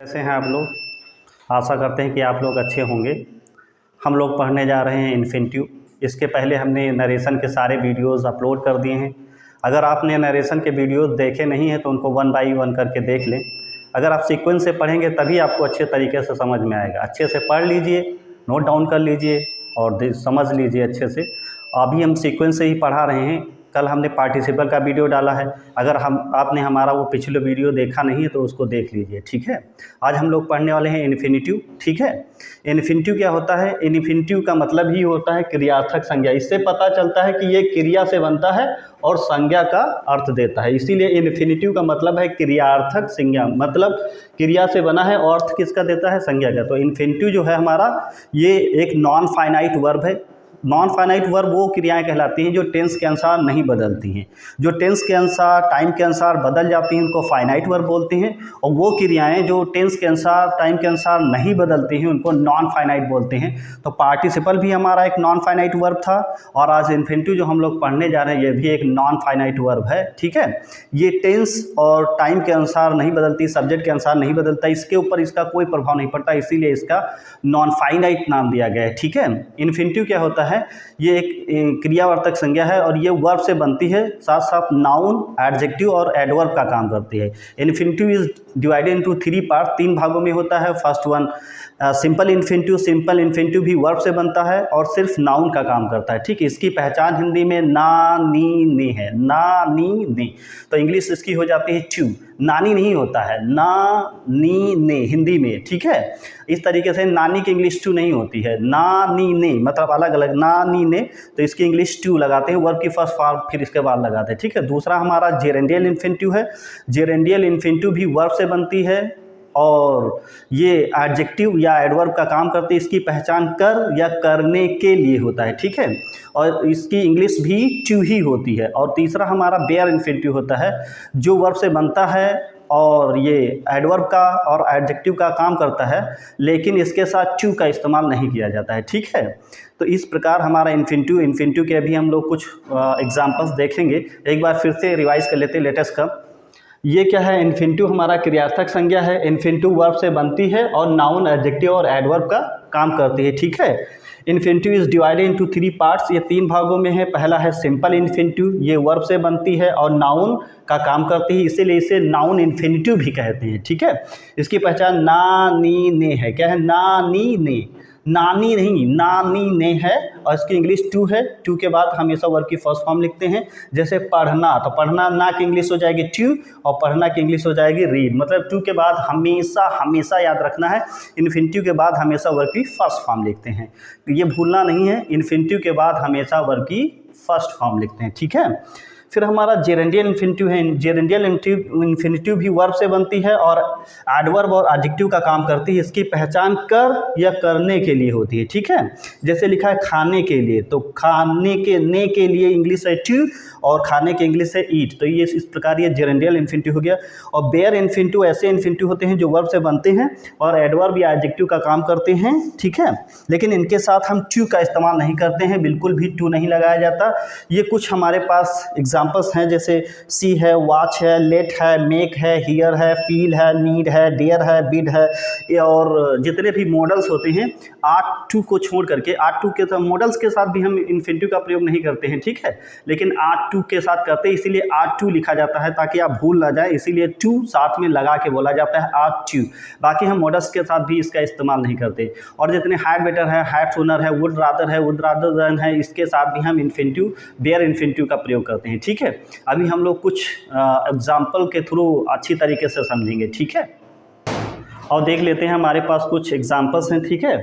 कैसे हैं आप लोग। आशा करते हैं कि आप लोग अच्छे होंगे। हम लोग पढ़ने जा रहे हैं इन्फिनिटिव। इसके पहले हमने नरेशन के सारे वीडियोस अपलोड कर दिए हैं। अगर आपने नरेशन के वीडियोस देखे नहीं हैं तो उनको 1 बाय 1 करके देख लें। अगर आप सीक्वेंस से पढ़ेंगे तभी आपको अच्छे तरीके से समझ में आएगा। अच्छे से पढ़ लीजिए, नोट डाउन कर लीजिए और समझ लीजिए अच्छे से। अभी हम सीक्वेंस से ही पढ़ा रहे हैं। कल हमने पार्टिसिपल का वीडियो डाला है। अगर आपने हमारा वो पिछले वीडियो देखा नहीं है तो उसको देख लीजिए, ठीक है। आज हम लोग पढ़ने वाले हैं इन्फिनिटिव, ठीक है। इन्फिनिटिव क्या होता है? इन्फिनिटिव का मतलब ही होता है क्रियार्थक संज्ञा। इससे पता चलता है कि ये क्रिया से बनता है और संज्ञा का अर्थ देता है। इसीलिए इन्फिनिटिव का मतलब है क्रियार्थक संज्ञा, मतलब क्रिया से बना है और अर्थ किसका देता है? संज्ञा का। तो इन्फिनिटिव जो है हमारा, ये एक नॉन फाइनाइट वर्ब है। नॉन फाइनाइट वर्ब वो क्रियाएं कहलाती हैं जो टेंस के अनुसार नहीं बदलती हैं। जो टेंस के अनुसार, टाइम के अनुसार बदल जाती हैं उनको फाइनाइट वर्ब बोलते हैं। और वो क्रियाएं जो टेंस के अनुसार, टाइम के अनुसार नहीं बदलती हैं उनको नॉन फाइनाइट बोलते हैं। तो पार्टिसिपल भी हमारा एक नॉन फाइनाइट वर्ब था और आज इन्फिनिटिव जो हम लोग पढ़ने जा रहे हैं ये भी एक नॉन फाइनाइट वर्ब है, ठीक है। ये टेंस और टाइम के अनुसार नहीं बदलती, सब्जेक्ट के अनुसार नहीं बदलता, इसके ऊपर इसका कोई प्रभाव नहीं पड़ता, इसीलिए इसका नॉन फाइनाइट नाम दिया गया है, ठीक है। इन्फिनिटिव क्या होता है? ये एक क्रियावाचक संज्ञा है और ये वर्ब से बनती है, साथ साथ नाउन, एडजेक्टिव और एडवर्ब का काम करती है। Infinitive is divided into 3 part, 3 भागों में होता है। First one simple infinitive. Simple infinitive भी वर्ब से बनता है और सिर्फ नाउन का काम करता है, ठीक है। इसकी पहचान हिंदी में ना, नी, ने है। ना, नी, ने। तो इंग्लिश इसकी हो जाती है ट्यू। नानी नहीं होता है, ना, नी, ने हिंदी में, ठीक है। इस तरीके से नानी की इंग्लिश ट्यू नहीं होती है। ना, नी, ने मतलब अलग अलग, ना, नी, ने। तो इसकी इंग्लिश ट्यू लगाते हैं, वर्ब की फर्स्ट फॉर्म फिर इसके बाद लगाते हैं, ठीक है। दूसरा हमारा जेरेंडियल इन्फिनिटिव है। जेरेंडियल इन्फिनिटिव भी वर्ब से बनती है और ये एडजेक्टिव या एडवर्ब का काम करती है। इसकी पहचान कर या करने के लिए होता है, ठीक है। और इसकी इंग्लिश भी ट्यू ही होती है। और तीसरा हमारा बेयर इन्फिनिटिव होता है जो वर्ब से बनता है और ये एडवर्ब का और एडजेक्टिव का काम करता है, लेकिन इसके साथ ट्यू का इस्तेमाल नहीं किया जाता है, ठीक है। तो इस प्रकार हमारा इन्फिनिटिव के अभी हम लोग कुछ एग्जाम्पल्स देखेंगे। एक बार फिर से रिवाइज कर लेते हैं लेटेस्ट का। ये क्या है? इन्फिनिटिव हमारा क्रियार्थक संज्ञा है। इन्फिनिटिव वर्ब से बनती है और नाउन, एडजेक्टिव और एडवर्ब का काम करती है, ठीक है। Infinitive is divided into 3 parts, ये 3 भागों में है। पहला है सिंपल इन्फिनिटिव, ये वर्ब से बनती है और नाउन का काम करती है, इसीलिए इसे नाउन इन्फिनिटिव भी कहते हैं, ठीक है। इसकी पहचान ना, नी, ने है। क्या है? ना, नी, ने। नानी नहीं, नानी, ने है और इसकी इंग्लिश ट्यू है। ट्यू के बाद हमेशा वर्ब की फर्स्ट फॉर्म लिखते हैं। जैसे पढ़ना, तो पढ़ना ना की इंग्लिश हो जाएगी ट्यू और पढ़ना की इंग्लिश हो जाएगी रीड। मतलब ट्यू के बाद हमेशा हमेशा याद रखना है, इन्फिनिटिव के बाद हमेशा वर्ब की फर्स्ट फॉर्म लिखते हैं। तो ये भूलना नहीं है, इन्फिनिटिव के बाद हमेशा वर्ब की फर्स्ट फॉर्म लिखते हैं, ठीक है। फिर हमारा जेरेंडियल इन्फिनिटिव है। जेरेंडियल इन्फिनिटिव भी वर्ब से बनती है और एडवर्ब और एडजेक्टिव का काम करती है। इसकी पहचान कर या करने के लिए होती है, ठीक है। जैसे लिखा है खाने के लिए, तो खाने के, ने के लिए इंग्लिश है ट्यू और खाने के इंग्लिश है ईट। तो ये इस प्रकार ये जेरेंडियल इन्फिनिटिव हो गया। और बेयर इन्फिनिटिव ऐसे इन्फिनिटिव होते हैं जो वर्ब से बनते हैं और एडवर्ब या एडजेक्टिव का काम करते हैं, ठीक है। लेकिन इनके साथ हम ट्यू का इस्तेमाल नहीं करते हैं, बिल्कुल भी ट्यू नहीं लगाया जाता। ये कुछ हमारे पास एग्जाम्पल्स हैं, जैसे सी है, वॉच है, लेट है, मेक है, हियर है, फील है, नीड है, डेयर है, बिड है। और जितने भी मॉडल्स होते हैं आर टू को छोड़ करके, आर टू के साथ मॉडल्स के साथ भी हम इन्फिनिटिव का प्रयोग नहीं करते हैं, ठीक है। लेकिन आर टू के साथ करते हैं, इसीलिए आर टू लिखा जाता है ताकि आप भूल ना जाए, इसीलिए टू साथ में लगा के बोला जाता है आर टू। बाकी हम मॉडल्स के साथ भी इसका इस्तेमाल नहीं करते। और जितने हैड बेटर है, हैड सोनर है, वुड रादर है, वुड रादर देन है, इसके साथ भी हम इन्फिनिटिव, बेयर इन्फिनिटिव का प्रयोग करते हैं, ठीक है। अभी हम लोग कुछ एग्जाम्पल के थ्रू अच्छी तरीके से समझेंगे, ठीक है। और देख लेते हैं, हमारे पास कुछ एग्जाम्पल्स हैं, ठीक है।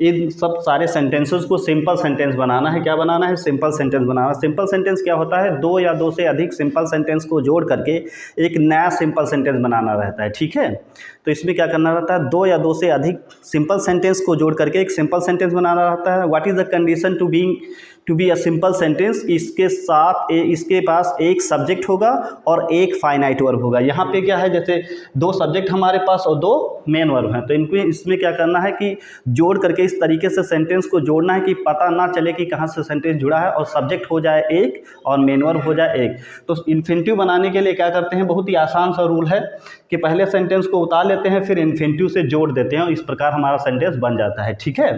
इन सब सारे सेंटेंसेस को सिंपल सेंटेंस बनाना है। क्या बनाना है? सिंपल सेंटेंस बनाना। सिंपल सेंटेंस क्या होता है? 2 या 2 से अधिक सिंपल सेंटेंस को जोड़ करके एक नया सिंपल सेंटेंस बनाना रहता है, ठीक है। तो इसमें क्या करना रहता है? 2 या 2 से अधिक सिंपल सेंटेंस को जोड़ करके एक सिंपल सेंटेंस बनाना रहता है। What is the condition to be a simple sentence, इसके साथ इसके पास एक सब्जेक्ट होगा और एक फाइनाइट वर्ब होगा। यहाँ पे क्या है, जैसे दो सब्जेक्ट हमारे पास और दो मेन वर्ब हैं, तो इनको इसमें क्या करना है कि जोड़ करके इस तरीके से सेंटेंस को जोड़ना है कि पता ना चले कि कहाँ से सेंटेंस जुड़ा है, और सब्जेक्ट हो जाए एक और मेन वर्ब हो जाए एक। तो इन्फिनिटिव बनाने के लिए क्या करते हैं, बहुत ही आसान सा रूल है कि पहले सेंटेंस को उतार लेते हैं, फिर इन्फिनिटिव से जोड़ देते हैं, और इस प्रकार हमारा सेंटेंस बन जाता है। ठीक है,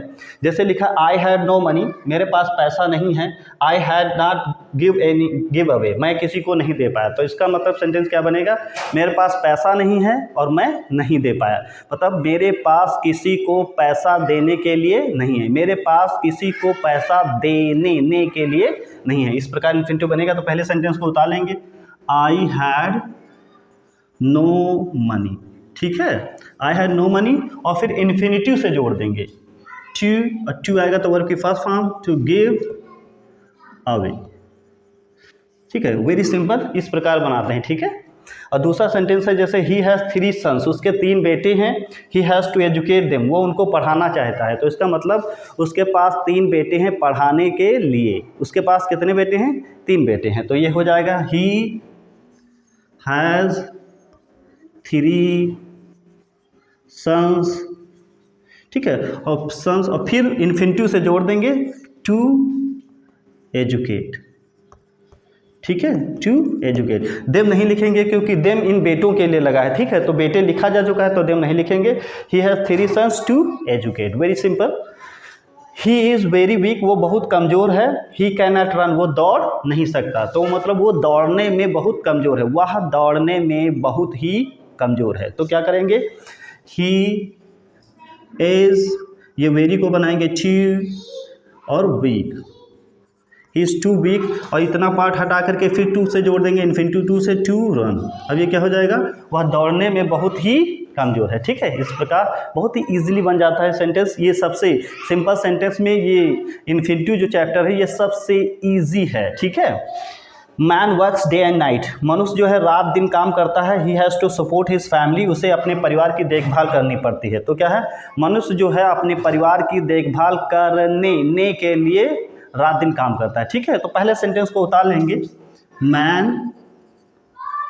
जैसे लिखा आई हैड नो मनी, मेरे पास पैसा नहीं है। I had not give away, मैं किसी को नहीं दे पाया। तो इसका मतलब सेंटेंस क्या बनेगा, मेरे पास पैसा नहीं है और मैं नहीं दे पाया। मतलब मेरे पास किसी को पैसा देने के लिए नहीं है, मेरे पास किसी को पैसा देने के लिए नहीं है। इस प्रकार इन्फिनिटिव बनेगा। तो पहले सेंटेंस को उतार लेंगे, आई हैड नो मनी। ठीक है, आई हैड नो मनी, और फिर इन्फिनिटिव से जोड़ देंगे टू आएगा तो वर्ब की first form, to give away. ठीक है, वेरी सिंपल, इस प्रकार बनाते हैं। ठीक है, और दूसरा सेंटेंस है जैसे ही हैज़ 3 सन्स, उसके 3 बेटे हैं। He has to educate them, वो उनको पढ़ाना चाहता है। तो इसका मतलब उसके पास 3 बेटे हैं पढ़ाने के लिए। उसके पास कितने बेटे हैं, 3 बेटे हैं। तो ये हो जाएगा ही हैज़ 3 सन्स। ठीक है, और सन्स, और फिर इन्फिनिटिव से जोड़ देंगे टू एजुकेट। ठीक है, टू एजुकेट। देम नहीं लिखेंगे क्योंकि देम इन बेटों के लिए लगा है। ठीक है, तो बेटे लिखा जा चुका है तो देम नहीं लिखेंगे। He has 3 sons to educate, very simple. He is very weak, वो बहुत कमज़ोर है। ही कैन नॉट रन, वो दौड़ नहीं सकता। तो मतलब वो दौड़ने में बहुत कमज़ोर है, वह दौड़ने में बहुत ही कमज़ोर है। तो क्या करेंगे, ही इज़, ये वेरी को बनाएंगे टू और weak, he is too weak, और इतना पार्ट हटा करके फिर टू से जोड़ देंगे, इन्फिनिटिव टू से, टू रन। अब ये क्या हो जाएगा, वह दौड़ने में बहुत ही कमज़ोर है। ठीक है, इस प्रकार बहुत ही इजीली बन जाता है सेंटेंस। ये सबसे सिंपल सेंटेंस में ये इन्फिनिटिव जो चैप्टर है ये सबसे ईजी है। ठीक है, man works day and night, मनुष्य जो है रात दिन काम करता है। He has to support his family, उसे अपने परिवार की देखभाल करनी पड़ती है। तो क्या है, मनुष्य जो है अपने परिवार की देखभाल करने के लिए रात दिन काम करता है। ठीक है, तो पहले सेंटेंस को उतार लेंगे, man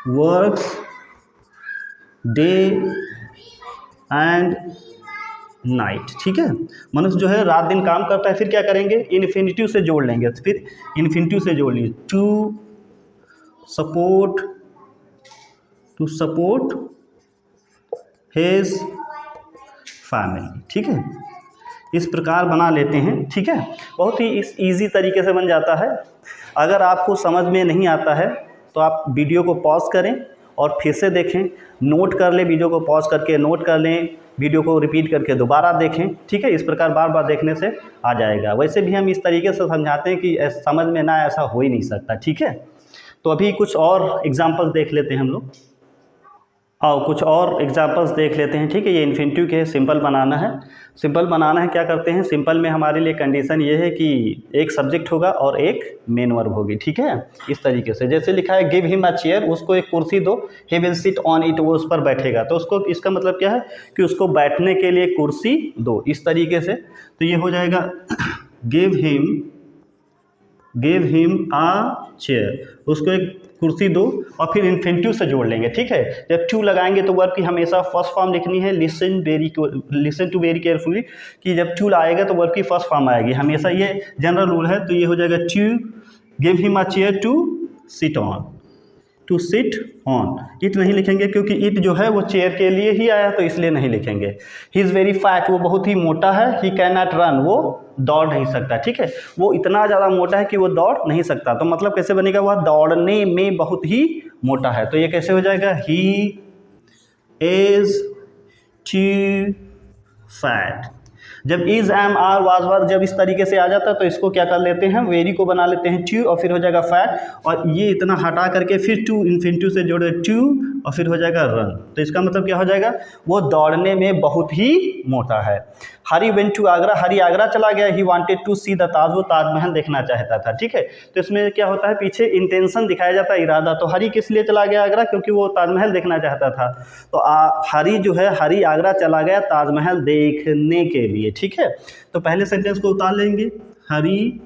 works day and night. ठीक है, मनुष्य जो है रात दिन काम करता है। फिर क्या करेंगे, इन्फिनिटिव से जोड़ लेंगे। तो फिर इन्फिनिटिव से जोड़ लीजिए, टू सपोर्ट हिज फैमिली। ठीक है, इस प्रकार बना लेते हैं। ठीक है, बहुत ही इस ईजी तरीके से बन जाता है। अगर आपको समझ में नहीं आता है तो आप वीडियो को पॉज करें और फिर से देखें, नोट कर लें, वीडियो को पॉज करके नोट कर लें, वीडियो को रिपीट करके दोबारा देखें। ठीक है, इस प्रकार बार बार देखने से आ जाएगा। वैसे भी हम इस तरीके से समझाते हैं कि समझ में ना ऐसा हो ही नहीं सकता। ठीक है, तो अभी कुछ और एग्जांपल्स देख लेते हैं हम लोग। और कुछ और एग्जांपल्स देख लेते हैं। ठीक है, ये इन्फिनिटिव के सिंपल बनाना है। सिंपल बनाना है, क्या करते हैं, सिंपल में हमारे लिए कंडीशन ये है कि एक सब्जेक्ट होगा और एक मेन वर्ब होगी। ठीक है, इस तरीके से जैसे लिखा है गिव हिम अ चेयर, उसको एक कुर्सी दो, he will sit on it, वो उस पर बैठेगा। तो उसको, इसका मतलब क्या है कि उसको बैठने के लिए कुर्सी दो, इस तरीके से। तो ये हो जाएगा गिव हिम आ चेयर, उसको एक कुर्सी दो, और फिर इन्फिनिटिव से जोड़ लेंगे। ठीक है, जब टू लगाएंगे तो वर्ब की हमेशा फर्स्ट फॉर्म लिखनी है। लिसन टू वेरी केयरफुली, कि जब टू आएगा तो वर्ब की फर्स्ट फॉर्म आएगी हमेशा, ये जनरल रूल है। तो ये हो जाएगा to give him a chair to sit on. It नहीं लिखेंगे क्योंकि इट जो है वो चेयर के लिए ही आया, तो इसलिए नहीं लिखेंगे। ही इज़ वेरी फैट, वो बहुत ही मोटा है। ही कैन नॉट रन, वो दौड़ नहीं सकता। ठीक है, वो इतना ज़्यादा मोटा है कि वो दौड़ नहीं सकता। तो मतलब कैसे बनेगा, वह दौड़ने में बहुत ही मोटा है। तो ये कैसे हो जाएगा, ही इज़ टू फैट। जब इज, एम, आर, वाज, वर जब इस तरीके से आ जाता है तो इसको क्या कर लेते हैं, वेरी को बना लेते हैं टू, और फिर हो जाएगा फैट, और ये इतना हटा करके फिर टू इन्फिनिटिव से जोड़े टू, और फिर हो जाएगा रन। तो इसका मतलब क्या हो जाएगा, वो दौड़ने में बहुत ही मोटा है। हरी वेंट टू आगरा, हरी आगरा चला गया। He wanted to see the Taj, वो ताजमहल देखना चाहता था। ठीक है, तो इसमें क्या होता है, पीछे इंटेंशन दिखाया जाता है, इरादा। तो हरी किस लिए चला गया आगरा, क्योंकि वो ताजमहल देखना चाहता था। तो हरी जो है, हरी आगरा चला गया ताजमहल देखने के लिए। ठीक है, तो पहले सेंटेंस को उतार लेंगे, हरी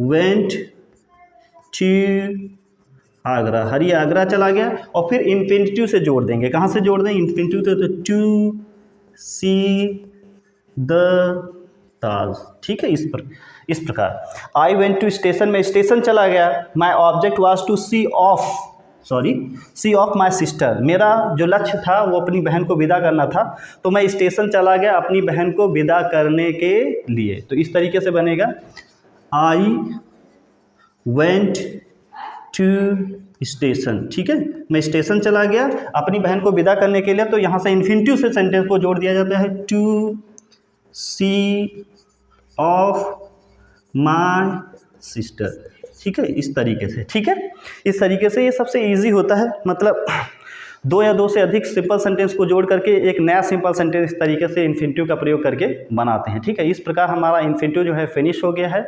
वेंट टू आगरा, हरी आगरा चला गया। और फिर इन्फिनिटिव से जोड़ देंगे, कहाँ से जोड़ दें, इन्फिनिटिव तो टू सी द ताज, ठीक है। इस प्रकार आई वेंट टू स्टेशन में स्टेशन चला गया, my object was to see off my sister, मेरा जो लक्ष्य था वो अपनी बहन को विदा करना था, तो मैं स्टेशन चला गया अपनी बहन को विदा करने के लिए। तो इस तरीके से बनेगा आई वेंट टू स्टेशन, ठीक है, मैं स्टेशन चला गया अपनी बहन को विदा करने के लिए। तो यहाँ से इन्फिनिटिव से सेंटेंस को जोड़ दिया जाता है, to see off my sister, ठीक है, इस तरीके से, ठीक है। इस तरीके से ये सबसे इजी होता है, मतलब दो या दो से अधिक सिंपल सेंटेंस को जोड़ करके एक नया सिंपल सेंटेंस इस तरीके से इन्फिनिटिव का प्रयोग करके बनाते हैं, ठीक है। इस प्रकार हमारा इन्फिनिटिव जो है फिनिश हो गया है,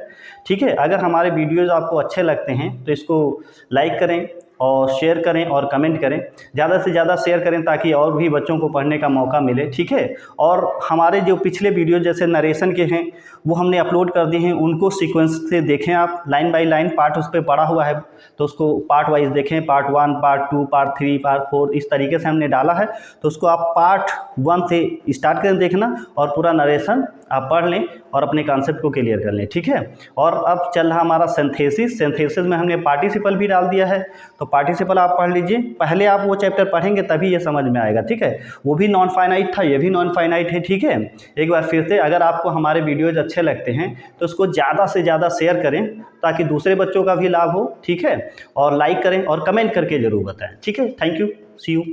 ठीक है। अगर हमारे वीडियोज़ आपको अच्छे लगते हैं तो इसको लाइक करें और शेयर करें और कमेंट करें, ज़्यादा से ज़्यादा शेयर करें ताकि और भी बच्चों को पढ़ने का मौका मिले, ठीक है। और हमारे जो पिछले वीडियो जैसे नरेशन के हैं वो हमने अपलोड कर दिए हैं, उनको सीक्वेंस से देखें आप, लाइन बाय लाइन पार्ट उस पर पड़ा हुआ है, तो उसको पार्ट वाइज देखें, पार्ट 1, पार्ट 2, पार्ट 3, पार्ट 4, इस तरीके से हमने डाला है। तो उसको आप पार्ट 1 से स्टार्ट करें देखना और पूरा नरेशन आप पढ़ लें और अपने कॉन्सेप्ट को क्लियर कर लें, ठीक है। और अब चल रहा हमारा सिंथेसिस में हमने पार्टिसिपल भी डाल दिया है, तो पार्टिसिपल आप पढ़ लीजिए, पहले आप वो चैप्टर पढ़ेंगे तभी ये समझ में आएगा, ठीक है। वो भी नॉन फाइनाइट था, ये भी नॉन फाइनाइट है, ठीक है। एक बार फिर से, अगर आपको हमारे वीडियोज़ अच्छे लगते हैं तो उसको ज़्यादा से ज़्यादा शेयर करें ताकि दूसरे बच्चों का भी लाभ हो, ठीक है। और लाइक करें और कमेंट करके ज़रूर बताएं, ठीक है। Thank you, see you.